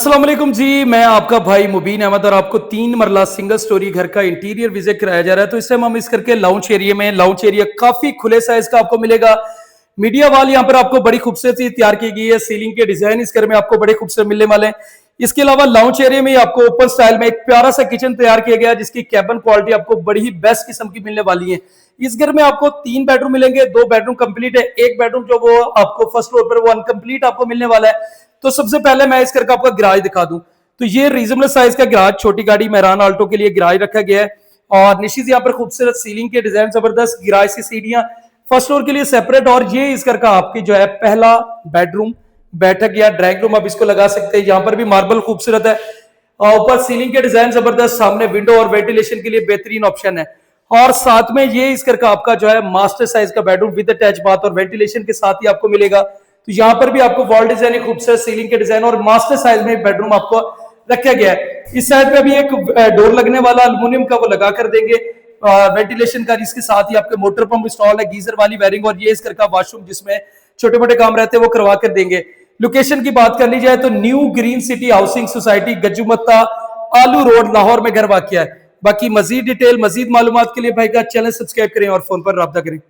अस्सलाम वालेकुम जी, मैं आपका भाई मुबीन अहमद और आपको 3 मरला सिंगल स्टोरी घर का इंटीरियर विजिट कराया जा रहा है। तो इस टाइम हम इस करके लाउंज एरिया में, लाउंज एरिया काफी खुले साइज का आपको मिलेगा। मीडिया वाल यहाँ पर आपको बड़ी खूबसूरती तैयार की गई है। सीलिंग के डिजाइन इस घर में आपको बड़े खूबसूरत मिलने वाले हैं। इसके अलावा लाउंज एरिया में आपको ओपन स्टाइल में एक प्यारा सा किचन तैयार किया गया है, जिसकी कैबिन क्वालिटी आपको बड़ी ही बेस्ट किस्म की मिलने वाली है। इस घर में आपको 3 बेडरूम मिलेंगे, 2 बेडरूम कंप्लीट है, एक बेडरूम जो वो आपको फर्स्ट फ्लोर पर वो अनकंप्लीट आपको मिलने वाला है। तो सबसे पहले मैं इस घर का आपको गैराज दिखा दूं। तो ये रीजनेबल साइज का गैराज, छोटी गाड़ी मेहरान आल्टो के लिए गैराज रखा गया है। और निश्चित यहाँ पर खूबसूरत सीलिंग के डिजाइन, जबरदस्त गैराज की सीढ़ियां फर्स्ट फ्लोर के लिए सेपरेट। और ये इस घर का आपकी जो है पहला बेडरूम, बैठक या ड्राइंग रूम आप इसको लगा सकते हैं। यहाँ पर भी मार्बल खूबसूरत है और ऊपर सीलिंग के डिजाइन जबरदस्त, सामने विंडो और वेंटिलेशन के लिए बेहतरीन ऑप्शन है। और साथ में ये इस घर का आपका जो है मास्टर साइज का बेडरूम विद अटैच बाथ और वेंटिलेशन के साथ ही आपको मिलेगा। तो यहाँ पर भी आपको वॉल डिजाइन, खूबसूरत सीलिंग के डिजाइन और मास्टर साइज में बेडरूम आपको रखा गया है। इस साइड पे भी एक डोर लगने वाला एल्युमिनियम का वो लगा कर देंगे वेंटिलेशन का, जिसके साथ ही आपके मोटर पंप इंस्टॉल है, गीजर वाली वायरिंग और ये इस घर का वॉशरूम जिसमें छोटे मोटे काम रहते हैं वो करवा कर देंगे। लोकेशन की बात कर ली जाए तो new green city housing society, Gajjumatta, Aloo road, Lahore में घर वाकया है। बाकी मजीद डिटेल, मजीद मालूमात के लिए भाई का चैनल सब्सक्राइब करें और फोन पर राब्ता करें।